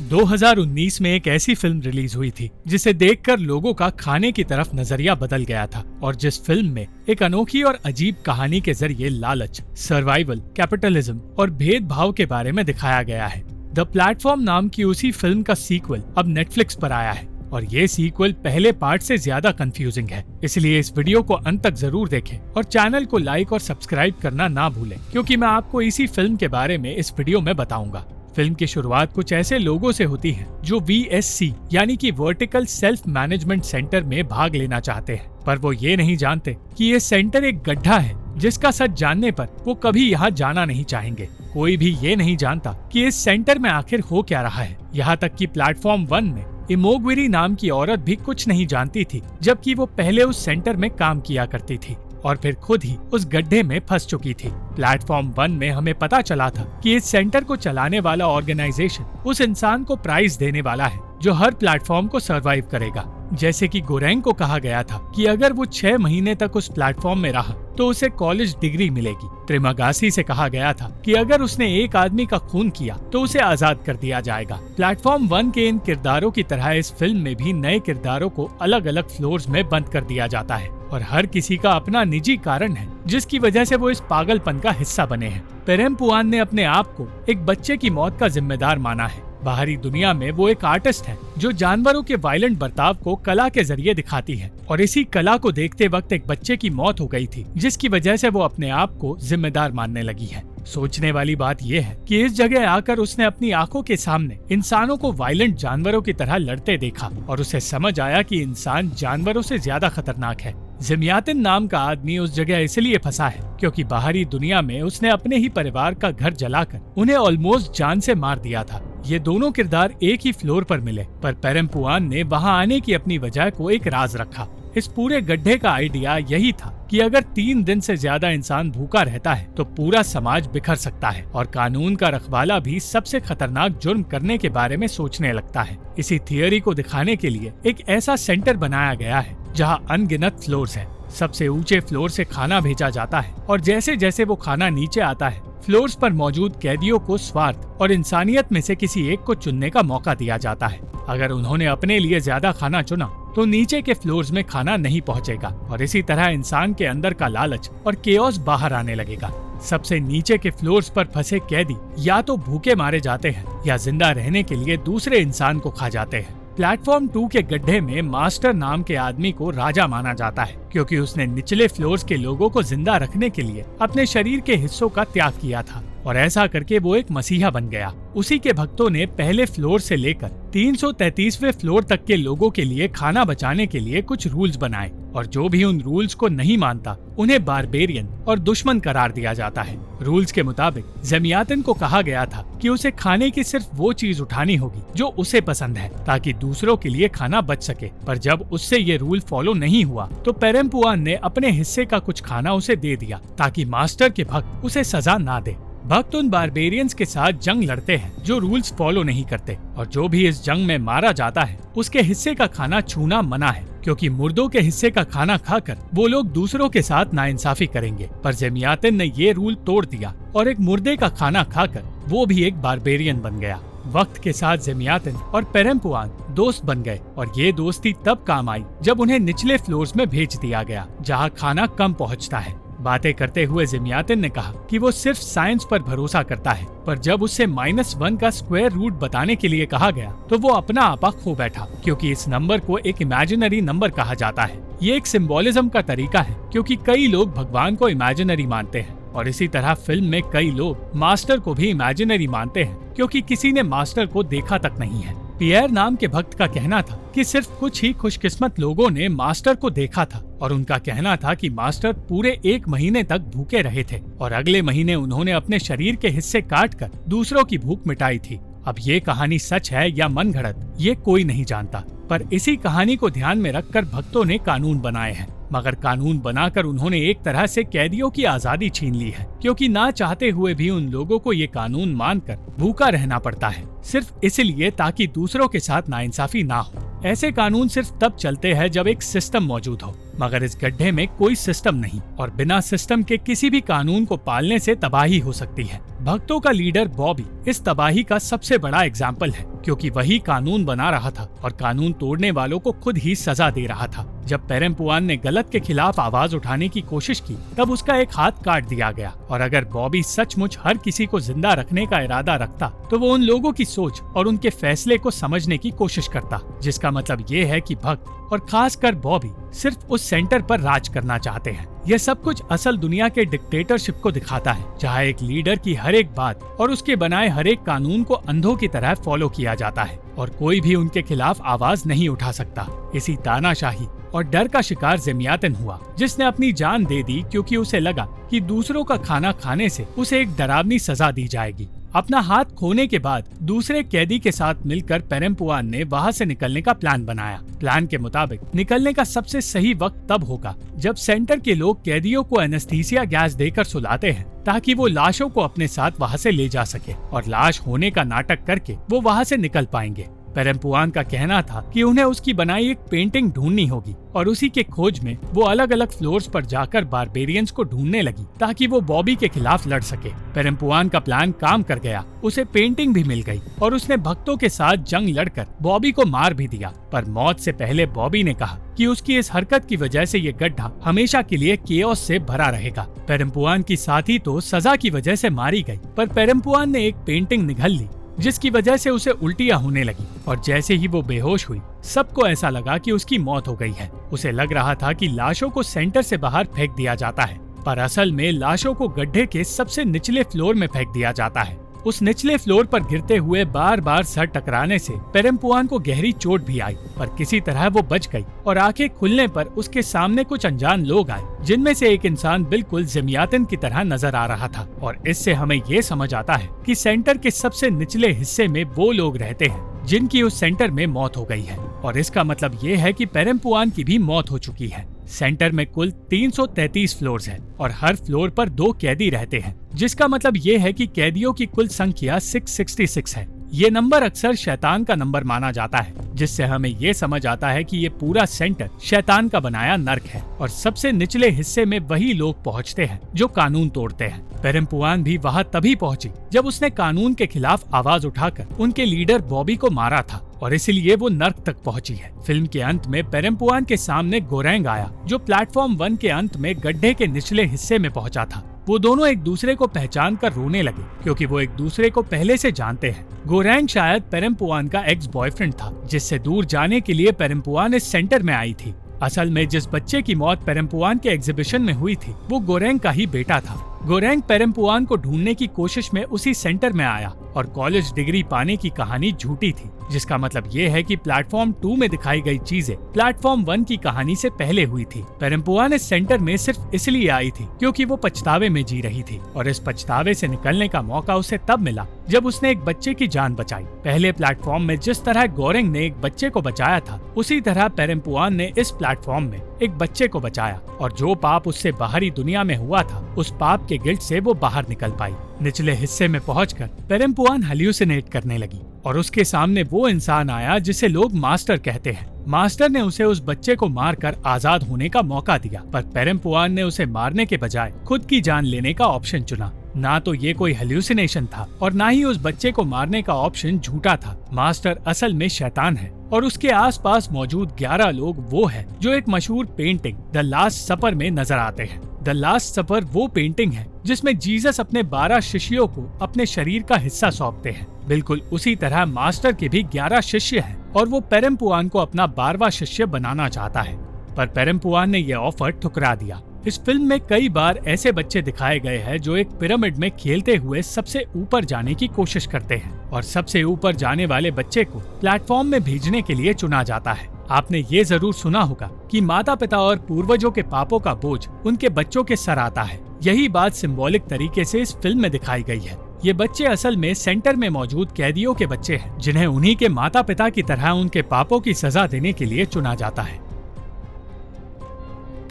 2019 में एक ऐसी फिल्म रिलीज हुई थी जिसे देखकर लोगों का खाने की तरफ नजरिया बदल गया था और जिस फिल्म में एक अनोखी और अजीब कहानी के जरिए लालच, सर्वाइवल, कैपिटलिज्म और भेदभाव के बारे में दिखाया गया है। द प्लेटफॉर्म नाम की उसी फिल्म का सीक्वल अब नेटफ्लिक्स पर आया है और ये सीक्वल पहले पार्ट से ज्यादा कंफ्यूजिंग है, इसलिए इस वीडियो को अंत तक जरूर देखें और चैनल को लाइक और सब्सक्राइब करना ना भूलें, क्योंकि मैं आपको इसी फिल्म के बारे में इस वीडियो में बताऊंगा। फिल्म की शुरुआत कुछ ऐसे लोगों से होती है जो VSC यानी कि वर्टिकल सेल्फ मैनेजमेंट सेंटर में भाग लेना चाहते हैं, पर वो ये नहीं जानते कि ये सेंटर एक गड्ढा है जिसका सच जानने पर वो कभी यहाँ जाना नहीं चाहेंगे। कोई भी ये नहीं जानता कि इस सेंटर में आखिर हो क्या रहा है, यहाँ तक कि प्लेटफॉर्म 1 में इमोग्विरी नाम की औरत भी कुछ नहीं जानती थी, जबकि वो पहले उस सेंटर में काम किया करती थी और फिर खुद ही उस गड्ढे में फंस चुकी थी। प्लेटफॉर्म 1 में हमें पता चला था कि इस सेंटर को चलाने वाला ऑर्गेनाइजेशन उस इंसान को प्राइज देने वाला है जो हर प्लेटफॉर्म को सरवाइव करेगा। जैसे कि गोरेंग को कहा गया था कि अगर वो 6 महीने तक उस प्लेटफॉर्म में रहा तो उसे कॉलेज डिग्री मिलेगी। त्रिमागासी से कहा गया था कि अगर उसने एक आदमी का खून किया तो उसे आजाद कर दिया जाएगा। प्लेटफॉर्म 1 के इन किरदारों की तरह इस फिल्म में भी नए किरदारों को अलग अलग फ्लोर्स में बंद कर दिया जाता है और हर किसी का अपना निजी कारण है जिसकी वजह से वो इस पागलपन का हिस्सा बने हैं। पेरेम्पुआन ने अपने आप को एक बच्चे की मौत का जिम्मेदार माना है। बाहरी दुनिया में वो एक आर्टिस्ट है जो जानवरों के वायलेंट बर्ताव को कला के जरिए दिखाती है और इसी कला को देखते वक्त एक बच्चे की मौत हो गई थी, जिसकी वजह से वो अपने आप को जिम्मेदार मानने लगी है। सोचने वाली बात यह है कि इस जगह आकर उसने अपनी आंखों के सामने इंसानों को वायलेंट जानवरों की तरह लड़ते देखा और उसे समझ आया कि इंसान जानवरों से ज्यादा खतरनाक है। ज़िमयातिन नाम का आदमी उस जगह इसलिए फंसा है क्योंकि बाहरी दुनिया में उसने अपने ही परिवार का घर जलाकर उन्हें ऑलमोस्ट जान से मार दिया था। ये दोनों किरदार एक ही फ्लोर पर मिले, पर पेरेम्पुआन ने वहां आने की अपनी वजह को एक राज रखा। इस पूरे गड्ढे का आइडिया यही था कि अगर 3 दिन से ज्यादा इंसान भूखा रहता है तो पूरा समाज बिखर सकता है और कानून का रखवाला भी सबसे खतरनाक जुर्म करने के बारे में सोचने लगता है। इसी थियोरी को दिखाने के लिए एक ऐसा सेंटर बनाया गया है जहां अनगिनत फ्लोर्स हैं। सबसे ऊंचे फ्लोर से खाना भेजा जाता है और जैसे जैसे वो खाना नीचे आता है, फ्लोर्स पर मौजूद कैदियों को स्वार्थ और इंसानियत में से किसी एक को चुनने का मौका दिया जाता है। अगर उन्होंने अपने लिए ज्यादा खाना चुना तो नीचे के फ्लोर्स में खाना नहीं पहुंचेगा और इसी तरह इंसान के अंदर का लालच और केओस बाहर आने लगेगा। सबसे नीचे के फ्लोर्स पर फंसे कैदी या तो भूखे मारे जाते हैं या जिंदा रहने के लिए दूसरे इंसान को खा जाते हैं। प्लेटफॉर्म 2 के गड्ढे में मास्टर नाम के आदमी को राजा माना जाता है क्योंकि उसने निचले फ्लोर्स के लोगों को जिंदा रखने के लिए अपने शरीर के हिस्सों का त्याग किया था और ऐसा करके वो एक मसीहा बन गया। उसी के भक्तों ने पहले फ्लोर से लेकर 333वें फ्लोर तक के लोगों के लिए खाना बचाने के लिए कुछ रूल्स बनाए और जो भी उन रूल्स को नहीं मानता उन्हें बारबेरियन और दुश्मन करार दिया जाता है। रूल्स के मुताबिक ज़िमयातिन को कहा गया था कि उसे खाने की सिर्फ वो चीज उठानी होगी जो उसे पसंद है ताकि दूसरों के लिए खाना बच सके, पर जब उससे ये रूल फॉलो नहीं हुआ तो पेरेम्पुआन ने अपने हिस्से का कुछ खाना उसे दे दिया ताकि मास्टर के भक्त उसे सजा ना दे। भक्त उन बारबेरियंस के साथ जंग लड़ते हैं जो रूल्स फॉलो नहीं करते और जो भी इस जंग में मारा जाता है उसके हिस्से का खाना छूना मना है क्योंकि मुर्दों के हिस्से का खाना खाकर वो लोग दूसरों के साथ नाइंसाफी करेंगे। पर ज़िमयातिन ने ये रूल तोड़ दिया और एक मुर्दे का खाना खाकर वो भी एक बारबेरियन बन गया। वक्त के साथ ज़िमयातिन और पेरेम्पुआन दोस्त बन गए और ये दोस्ती तब काम आई जब उन्हें निचले फ्लोर्स में भेज दिया गया जहाँ खाना कम पहुँचता है। बातें करते हुए ज़िमयातिन ने कहा कि वो सिर्फ साइंस पर भरोसा करता है, पर जब उससे -1 का स्क्वायर रूट बताने के लिए कहा गया तो वो अपना आपा खो बैठा क्योंकि इस नंबर को एक इमेजिनरी नंबर कहा जाता है। ये एक सिंबोलिज्म का तरीका है क्योंकि कई लोग भगवान को इमेजिनरी मानते हैं और इसी तरह फिल्म में कई लोग मास्टर को भी इमेजिनरी मानते हैं क्योंकि किसी ने मास्टर को देखा तक नहीं है। पियर नाम के भक्त का कहना था कि सिर्फ कुछ ही खुशकिस्मत लोगों ने मास्टर को देखा था और उनका कहना था कि मास्टर पूरे 1 महीने तक भूखे रहे थे और अगले महीने उन्होंने अपने शरीर के हिस्से काटकर दूसरों की भूख मिटाई थी। अब ये कहानी सच है या मनगढ़ंत ये कोई नहीं जानता, पर इसी कहानी को ध्यान में रखकर भक्तों ने कानून बनाए हैं। मगर कानून बनाकर उन्होंने एक तरह से कैदियों की आजादी छीन ली है क्योंकि ना चाहते हुए भी उन लोगों को ये कानून मानकर भूखा रहना पड़ता है, सिर्फ इसलिए ताकि दूसरों के साथ नाइंसाफी ना हो। ऐसे कानून सिर्फ तब चलते हैं जब एक सिस्टम मौजूद हो, मगर इस गड्ढे में कोई सिस्टम नहीं और बिना सिस्टम के किसी भी कानून को पालने से तबाही हो सकती है। भक्तों का लीडर बॉबी इस तबाही का सबसे बड़ा एग्जाम्पल है, क्योंकि वही कानून बना रहा था और कानून तोड़ने वालों को खुद ही सजा दे रहा था। जब पेरेम्पुआन ने गलत के खिलाफ आवाज उठाने की कोशिश की, तब उसका एक हाथ काट दिया गया। और अगर बॉबी सचमुच हर किसी को जिंदा रखने का इरादा रखता, तो वो उन लोगों की सोच और उनके फैसले को समझने की कोशिश करता, जिसका मतलब ये है कि भक्त और खासकर बॉबी सिर्फ उस सेंटर पर राज करना चाहते हैं। यह सब कुछ असल दुनिया के डिक्टेटरशिप को दिखाता है, जहाँ एक लीडर की हर एक बात और उसके बनाए हर एक कानून को अंधों की तरह फॉलो किया जाता है और कोई भी उनके खिलाफ आवाज नहीं उठा सकता। इसी तानाशाही और डर का शिकार ज़ेमियातिन हुआ, जिसने अपनी जान दे दी क्योंकि उसे लगा कि दूसरों का खाना खाने से उसे एक डरावनी सजा दी जाएगी। अपना हाथ खोने के बाद दूसरे कैदी के साथ मिलकर पेरेम्पुआन ने वहां से निकलने का प्लान बनाया। प्लान के मुताबिक निकलने का सबसे सही वक्त तब होगा जब सेंटर के लोग कैदियों को एनेस्थीसिया गैस देकर सुलाते हैं, ताकि वो लाशों को अपने साथ वहां से ले जा सके और लाश होने का नाटक करके वो वहां से निकल पाएंगे। पेरेम्पुआन का कहना था कि उन्हें उसकी बनाई एक पेंटिंग ढूंढनी होगी और उसी के खोज में वो अलग अलग फ्लोर्स पर जाकर बारबेरियंस को ढूंढने लगी, ताकि वो बॉबी के खिलाफ लड़ सके। पेरेम्पुआन का प्लान काम कर गया, उसे पेंटिंग भी मिल गई और उसने भक्तों के साथ जंग लड़कर बॉबी को मार भी दिया। पर मौत से पहले बॉबी ने कहा कि उसकी इस हरकत की वजह से ये गड्ढा हमेशा के लिए केओस से भरा रहेगा। पेरेम्पुआन की साथी तो सजा की वजह से मारी गई, पर पेरेम्पुआन ने एक पेंटिंग निगल ली, जिसकी वजह से उसे उल्टियां होने लगी और जैसे ही वो बेहोश हुई, सबको ऐसा लगा कि उसकी मौत हो गई है। उसे लग रहा था कि लाशों को सेंटर से बाहर फेंक दिया जाता है, पर असल में लाशों को गड्ढे के सबसे निचले फ्लोर में फेंक दिया जाता है। उस निचले फ्लोर पर गिरते हुए बार बार सर टकराने से पेरेम्पुआन को गहरी चोट भी आई, पर किसी तरह वो बच गई और आंखें खुलने पर उसके सामने कुछ अनजान लोग आए, जिनमें से एक इंसान बिल्कुल ज़ेमियातिन की तरह नजर आ रहा था। और इससे हमें ये समझ आता है कि सेंटर के सबसे निचले हिस्से में वो लोग रहते हैं जिनकी उस सेंटर में मौत हो गई है, और इसका मतलब ये है कि पेरेम्पुआन की भी मौत हो चुकी है। सेंटर में कुल 333 फ्लोर्स हैं और हर फ्लोर पर 2 कैदी रहते हैं, जिसका मतलब ये है कि कैदियों की कुल संख्या 666 है। ये नंबर अक्सर शैतान का नंबर माना जाता है, जिससे हमें ये समझ आता है कि ये पूरा सेंटर शैतान का बनाया नर्क है और सबसे निचले हिस्से में वही लोग पहुंचते हैं जो कानून तोड़ते हैं। पेरेम्पुआन भी वहां तभी पहुंची जब उसने कानून के खिलाफ आवाज उठाकर उनके लीडर बॉबी को मारा था, और इसलिए वो नर्क तक पहुंची है। फिल्म के अंत में पेरेम्पुआन के सामने गोरैंग आया, जो प्लेटफॉर्म 1 के अंत में गड्ढे के निचले हिस्से में पहुंचा था। वो दोनों एक दूसरे को पहचान कर रोने लगे, क्योंकि वो एक दूसरे को पहले से जानते हैं। गोरैंग शायद पेरेम्पुआन का एक्स बॉयफ्रेंड था, जिससे दूर जाने के लिए पेरेम्पुआन इस सेंटर में आई थी। असल में जिस बच्चे की मौत पेरेम्पुआन के एग्जीबिशन में हुई थी, वो गोरैंग का ही बेटा था। गोरैंग पेरेम्पुआन को ढूंढने की कोशिश में उसी सेंटर में आया और कॉलेज डिग्री पाने की कहानी झूठी थी, जिसका मतलब ये है कि प्लेटफॉर्म 2 में दिखाई गई चीजें प्लेटफॉर्म 1 की कहानी से पहले हुई थी। पेरेम्पुआन इस सेंटर में सिर्फ इसलिए आई थी क्योंकि वो पछतावे में जी रही थी, और इस पछतावे से निकलने का मौका उसे तब मिला जब उसने एक बच्चे की जान बचाई। पहले प्लेटफॉर्म में जिस तरह गोरैंग ने एक बच्चे को बचाया था, उसी तरह पेरेम्पुआन ने इस प्लेटफॉर्म में एक बच्चे को बचाया, और जो पाप उससे बाहरी दुनिया में हुआ था, उस पाप के गिल्ट से वो बाहर निकल पाई। निचले हिस्से में पहुंचकर पेरेम्पुआन हेल्यूसिनेट करने लगी और उसके सामने वो इंसान आया जिसे लोग मास्टर कहते हैं। मास्टर ने उसे उस बच्चे को मारकर आजाद होने का मौका दिया, पर पेरेम्पुआन ने उसे मारने के बजाय खुद की जान लेने का ऑप्शन चुना। ना तो ये कोई हेल्यूसिनेशन था और ना ही उस बच्चे को मारने का ऑप्शन झूठा था। मास्टर असल में शैतान है और उसके आसपास मौजूद 11 लोग वो हैं जो एक मशहूर पेंटिंग द लास्ट सपर में नजर आते हैं। द लास्ट सपर वो पेंटिंग है जिसमें जीसस अपने 12 शिष्यों को अपने शरीर का हिस्सा सौंपते हैं। बिल्कुल उसी तरह मास्टर के भी 11 शिष्य हैं और वो पेरेम्पुआन को अपना 12वां शिष्य बनाना चाहता है, पर पेरेम्पुआन ने यह ऑफर ठुकरा दिया। इस फिल्म में कई बार ऐसे बच्चे दिखाए गए हैं जो एक पिरामिड में खेलते हुए सबसे ऊपर जाने की कोशिश करते हैं, और सबसे ऊपर जाने वाले बच्चे को प्लेटफॉर्म में भेजने के लिए चुना जाता है। आपने ये जरूर सुना होगा कि माता पिता और पूर्वजों के पापों का बोझ उनके बच्चों के सर आता है। यही बात सिंबॉलिक तरीके से इस फिल्म में दिखाई गई है। ये बच्चे असल में सेंटर में मौजूद कैदियों के बच्चे हैं, जिन्हें उन्हीं के माता पिता की तरह उनके पापों की सजा देने के लिए चुना जाता है।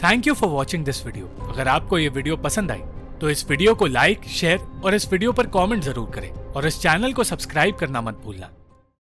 Thank you for watching this video. अगर आपको ये वीडियो पसंद आई तो इस वीडियो को लाइक, शेयर और इस वीडियो पर कमेंट जरूर करें, और इस चैनल को सब्सक्राइब करना मत भूलना।